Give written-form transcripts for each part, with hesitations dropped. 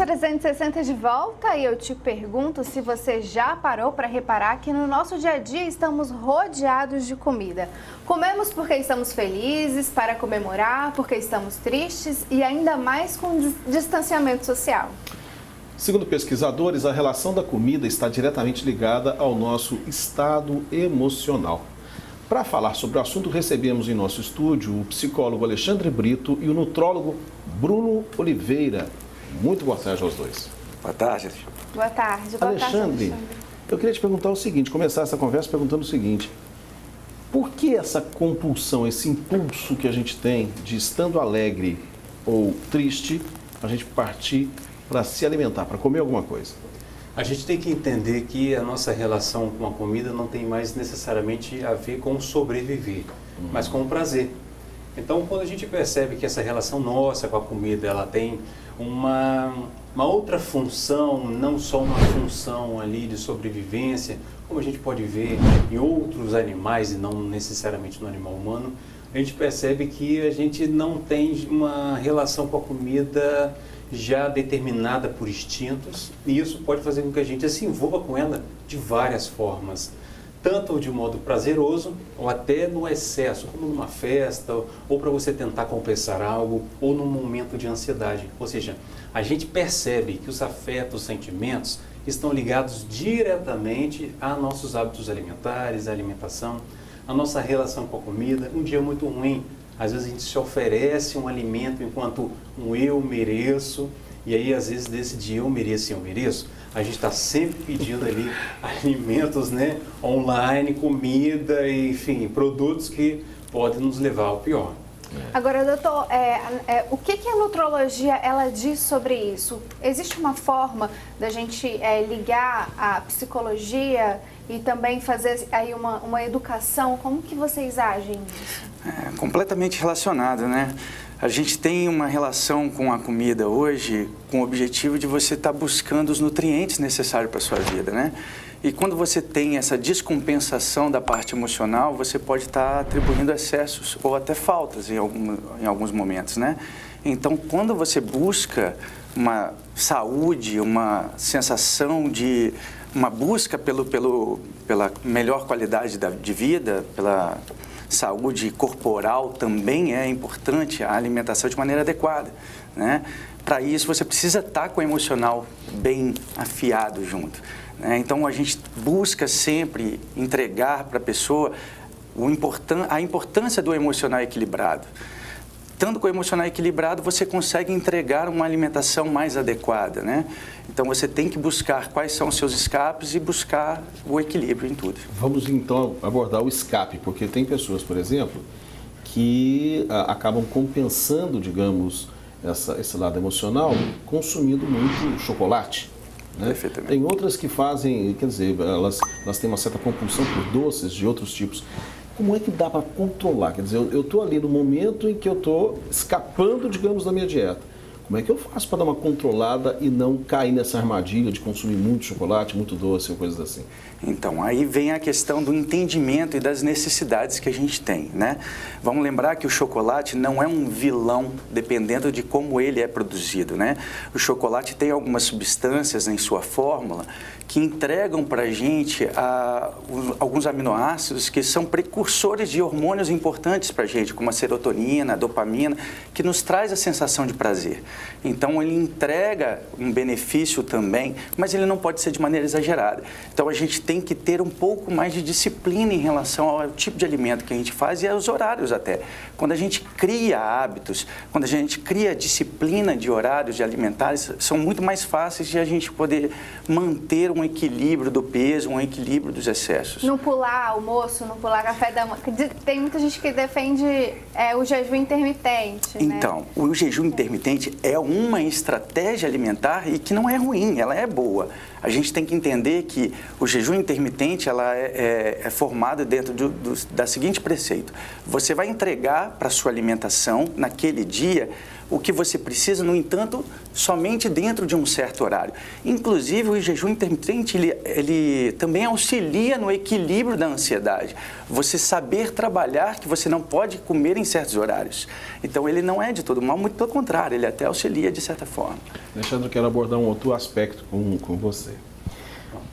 360 de volta e eu te pergunto se você já parou para reparar que no nosso dia a dia estamos rodeados de comida. Comemos porque estamos felizes, para comemorar, porque estamos tristes e ainda mais com distanciamento social. Segundo pesquisadores, a relação da comida está diretamente ligada ao nosso estado emocional. Para falar sobre o assunto, recebemos em nosso estúdio o psicólogo Alexandre Brito e o nutrólogo Bruno Oliveira. Muito boa tarde aos dois. Boa tarde. Boa tarde. Alexandre, eu queria te perguntar o seguinte, começar essa conversa perguntando o seguinte: por que essa compulsão, esse impulso que a gente tem de, estando alegre ou triste, a gente partir para se alimentar, para comer alguma coisa? A gente tem que entender que a nossa relação com a comida não tem mais necessariamente a ver com sobreviver, mas com o prazer. Então, quando a gente percebe que essa relação nossa com a comida, ela tem uma outra função, não só uma função ali de sobrevivência, como a gente pode ver em outros animais e não necessariamente no animal humano, a gente percebe que a gente não tem uma relação com a comida já determinada por instintos, e isso pode fazer com que a gente se envolva com ela de várias formas, tanto de modo prazeroso ou até no excesso, como numa festa, ou para você tentar compensar algo, ou num momento de ansiedade. Ou seja, a gente percebe que os afetos, os sentimentos estão ligados diretamente a nossos hábitos alimentares, a alimentação, a nossa relação com a comida. Um dia muito ruim, às vezes a gente se oferece um alimento enquanto um eu mereço, e aí às vezes desse dia eu mereço, a gente está sempre pedindo ali alimentos, né, online, comida, enfim, produtos que podem nos levar ao pior. Agora, doutor, o que a nutrologia ela diz sobre isso? Existe uma forma da gente ligar a psicologia e também fazer aí uma educação? Como que vocês agem nisso? Completamente relacionado, né? A gente tem uma relação com a comida hoje com o objetivo de você estar buscando os nutrientes necessários para a sua vida, né? E quando você tem essa descompensação da parte emocional, você pode estar atribuindo excessos ou até faltas em alguns momentos, né? Então, quando você busca uma saúde, uma sensação de uma busca pela melhor qualidade de vida, pela saúde corporal, também é importante a alimentação de maneira adequada, né? Para isso, você precisa estar com o emocional bem afiado junto, né? Então, a gente busca sempre entregar para a pessoa a importância do emocional equilibrado. Estando com o emocional equilibrado, você consegue entregar uma alimentação mais adequada, né? Então, você tem que buscar quais são os seus escapes e buscar o equilíbrio em tudo. Vamos, então, abordar o escape, porque tem pessoas, por exemplo, que acabam compensando, digamos, esse lado emocional, consumindo muito chocolate, né? Perfeitamente. Tem outras que fazem, quer dizer, elas têm uma certa compulsão por doces de outros tipos. Como é que dá para controlar? Quer dizer, eu estou ali no momento em que eu estou escapando, digamos, da minha dieta. Como é que eu faço para dar uma controlada e não cair nessa armadilha de consumir muito chocolate, muito doce, ou coisas assim? Então, aí vem a questão do entendimento e das necessidades que a gente tem, né? Vamos lembrar que o chocolate não é um vilão, dependendo de como ele é produzido, né? O chocolate tem algumas substâncias em sua fórmula que entregam para a gente alguns aminoácidos que são precursores de hormônios importantes para a gente, como a serotonina, a dopamina, que nos traz a sensação de prazer. Então, ele entrega um benefício também, mas ele não pode ser de maneira exagerada. Então, a gente tem que ter um pouco mais de disciplina em relação ao tipo de alimento que a gente faz e aos horários até. Quando a gente cria hábitos, quando a gente cria disciplina de horários de alimentares, são muito mais fáceis de a gente poder manter um equilíbrio do peso, um equilíbrio dos excessos. Não pular almoço, não pular café da manhã. Tem muita gente que defende o jejum intermitente, né? Então, o jejum intermitente é uma estratégia alimentar e que não é ruim, ela é boa. A gente tem que entender que o jejum intermitente ela é formado dentro da seguinte preceito: você vai entregar para a sua alimentação, naquele dia, o que você precisa, no entanto, somente dentro de um certo horário. Inclusive, o jejum intermitente, ele também auxilia no equilíbrio da ansiedade. Você saber trabalhar que você não pode comer em certos horários. Então, ele não é de todo mal, muito pelo contrário, ele até auxilia de certa forma. Alexandre, eu quero abordar um outro aspecto com você.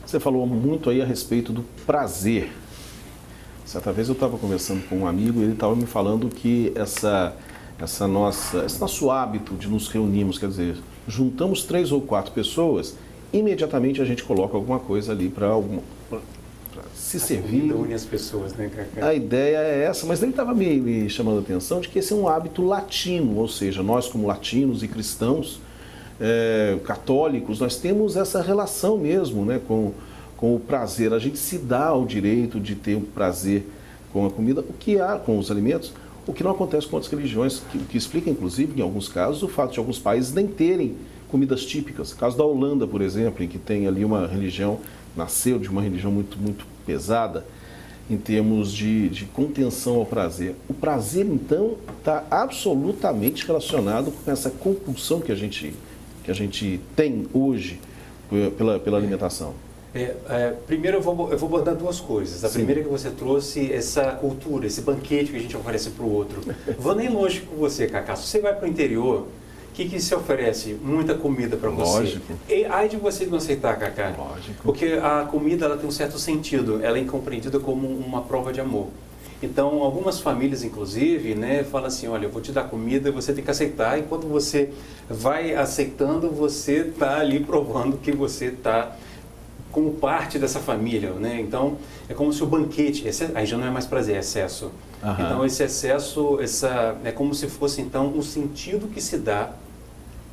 Você falou muito aí a respeito do prazer. Certa vez eu estava conversando com um amigo e ele estava me falando que esse nosso hábito de nos reunirmos, quer dizer, juntamos 3 ou 4 pessoas, imediatamente a gente coloca alguma coisa ali para se servir. Une as pessoas, né, Cacá? A ideia é essa, mas ele estava me chamando a atenção de que esse é um hábito latino, ou seja, nós como latinos e cristãos, católicos, nós temos essa relação mesmo, né, com o prazer. A gente se dá o direito de ter um prazer com a comida, o que há com os alimentos, o que não acontece com outras religiões, que explica, inclusive, em alguns casos, o fato de alguns países nem terem comidas típicas. O caso da Holanda, por exemplo, em que tem ali uma religião, nasceu de uma religião muito, muito pesada, em termos de contenção ao prazer. O prazer, então, está absolutamente relacionado com essa compulsão que a gente tem hoje pela alimentação. Primeiro eu vou abordar 2 coisas. A Sim. primeira é que você trouxe essa cultura, esse banquete que a gente oferece para o outro. Vou nem longe com você, Cacá. Se você vai para o interior, o que se oferece? Muita comida para você. Lógico. E ai de você não aceitar, Cacá. Lógico. Porque a comida ela tem um certo sentido. Ela é compreendida como uma prova de amor. Então, algumas famílias, inclusive, né, falam assim, olha, eu vou te dar comida e você tem que aceitar. Enquanto você vai aceitando, você está ali provando que você está como parte dessa família, né? Então, é como se o banquete, aí já não é mais prazer, é excesso. Aham. Então, esse excesso, é como se fosse, então, um sentido que se dá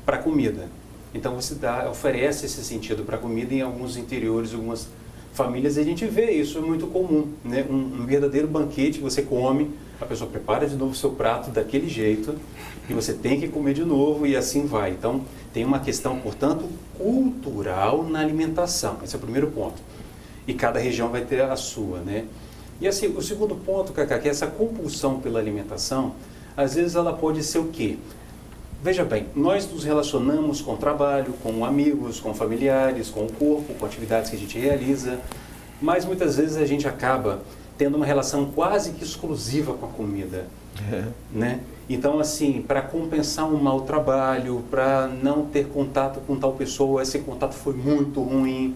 para a comida. Então, você oferece esse sentido para a comida em alguns interiores, algumas famílias, e a gente vê isso, é muito comum, né? Um verdadeiro banquete, você come, a pessoa prepara de novo o seu prato daquele jeito, e você tem que comer de novo, e assim vai. Então, tem uma questão, portanto, cultural na alimentação. Esse é o primeiro ponto. E cada região vai ter a sua, né? E assim, o segundo ponto, Cacá, que é essa compulsão pela alimentação, às vezes ela pode ser o quê? Veja bem, nós nos relacionamos com o trabalho, com amigos, com familiares, com o corpo, com atividades que a gente realiza, mas muitas vezes a gente acaba tendo uma relação quase que exclusiva com a comida, né? Então, assim, para compensar um mau trabalho, para não ter contato com tal pessoa, esse contato foi muito ruim,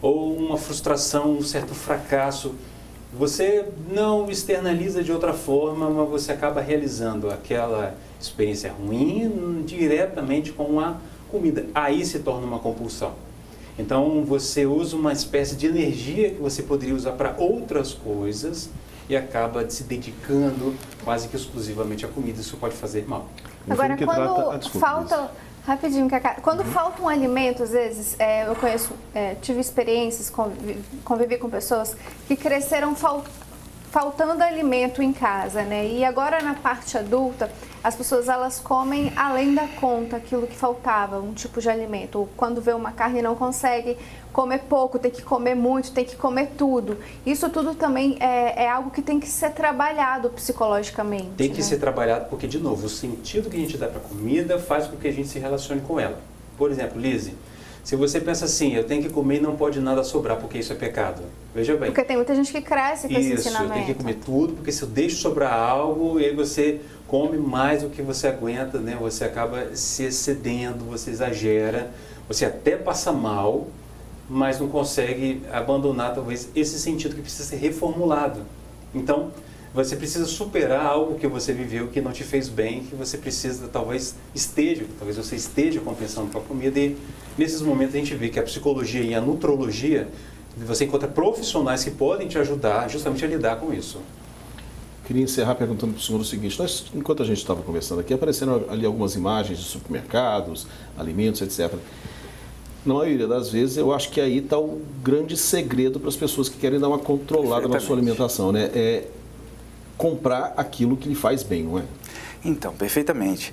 ou uma frustração, um certo fracasso, você não externaliza de outra forma, mas você acaba realizando aquela experiência ruim diretamente com a comida. Aí se torna uma compulsão. Então, você usa uma espécie de energia que você poderia usar para outras coisas e acaba se dedicando quase que exclusivamente à comida. Isso pode fazer mal. Agora, que quando desculpa, falta... Rapidinho, Cacá. Quando falta um alimento, às vezes, eu conheço, tive experiências, convivi com pessoas que cresceram faltando alimento em casa, né? E agora na parte adulta, as pessoas elas comem além da conta aquilo que faltava, um tipo de alimento. Ou quando vê uma carne não consegue comer pouco, tem que comer muito, tem que comer tudo. Isso tudo também é algo que tem que ser trabalhado psicologicamente. Tem que né? ser trabalhado porque, de novo, o sentido que a gente dá para a comida faz com que a gente se relacione com ela. Por exemplo, Lise, se você pensa assim, eu tenho que comer e não pode nada sobrar porque isso é pecado. Veja bem. Porque tem muita gente que cresce com esse Isso, eu ensinamento. tenho que comer tudo, porque se eu deixo sobrar algo, e aí você come mais do que você aguenta, né? Você acaba se excedendo, você exagera, você até passa mal, mas não consegue abandonar talvez esse sentido que precisa ser reformulado. Então, você precisa superar algo que você viveu que não te fez bem, que você precisa talvez você esteja compensando com a comida, e nesses momentos a gente vê que a psicologia e a nutrologia, você encontra profissionais que podem te ajudar justamente a lidar com isso. Queria encerrar perguntando para o senhor o seguinte: enquanto a gente estava conversando aqui, apareceram ali algumas imagens de supermercados, alimentos, etc. Na maioria das vezes, eu acho que aí está o grande segredo para as pessoas que querem dar uma controlada na sua alimentação, né? É comprar aquilo que lhe faz bem, não é? Então, perfeitamente.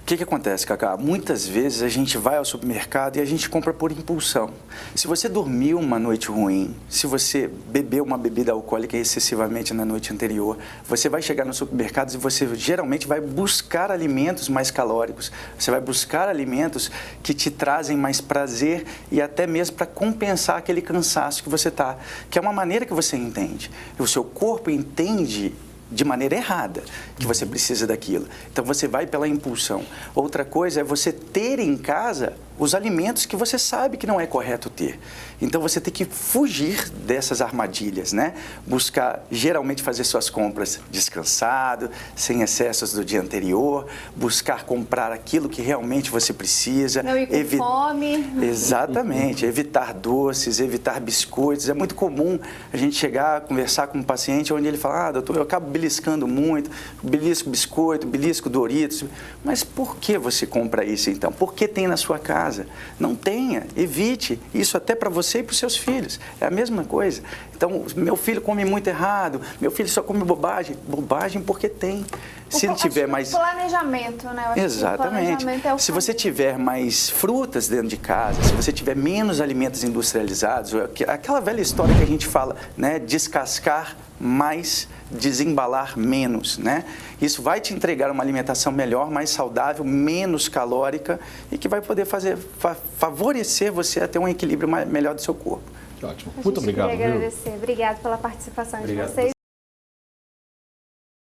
O que acontece, Cacá? Muitas vezes a gente vai ao supermercado e a gente compra por impulsão. Se você dormiu uma noite ruim, se você bebeu uma bebida alcoólica excessivamente na noite anterior, você vai chegar no supermercado e você geralmente vai buscar alimentos mais calóricos, você vai buscar alimentos que te trazem mais prazer e até mesmo para compensar aquele cansaço que você está, que é uma maneira que você entende. O seu corpo entende de maneira errada que você precisa daquilo. Então você vai pela impulsão. Outra coisa é você ter em casa os alimentos que você sabe que não é correto ter. Então você tem que fugir dessas armadilhas, né? Buscar, geralmente, fazer suas compras descansado, sem excessos do dia anterior, buscar comprar aquilo que realmente você precisa. Não ir com fome. Exatamente. Evitar doces, evitar biscoitos. É muito comum a gente chegar, conversar com um paciente onde ele fala, doutor, eu acabo beliscando muito, belisco biscoito, belisco Doritos. Mas por que você compra isso então? Por que tem na sua casa? Não tenha, evite. Isso até para você e para os seus filhos. É a mesma coisa. Então, meu filho come muito errado, meu filho só come bobagem. Bobagem porque tem. Se ele tiver mais... planejamento, né? Eu acho Exatamente. Que o planejamento é o se você tiver mais frutas dentro de casa, se você tiver menos alimentos industrializados, aquela velha história que a gente fala, né? Descascar mais, desembalar menos, né? Isso vai te entregar uma alimentação melhor, mais saudável, menos calórica e que vai poder favorecer você a ter um equilíbrio melhor do seu corpo. Ótimo. Muito obrigado. Queria agradecer. Obrigado pela participação de vocês.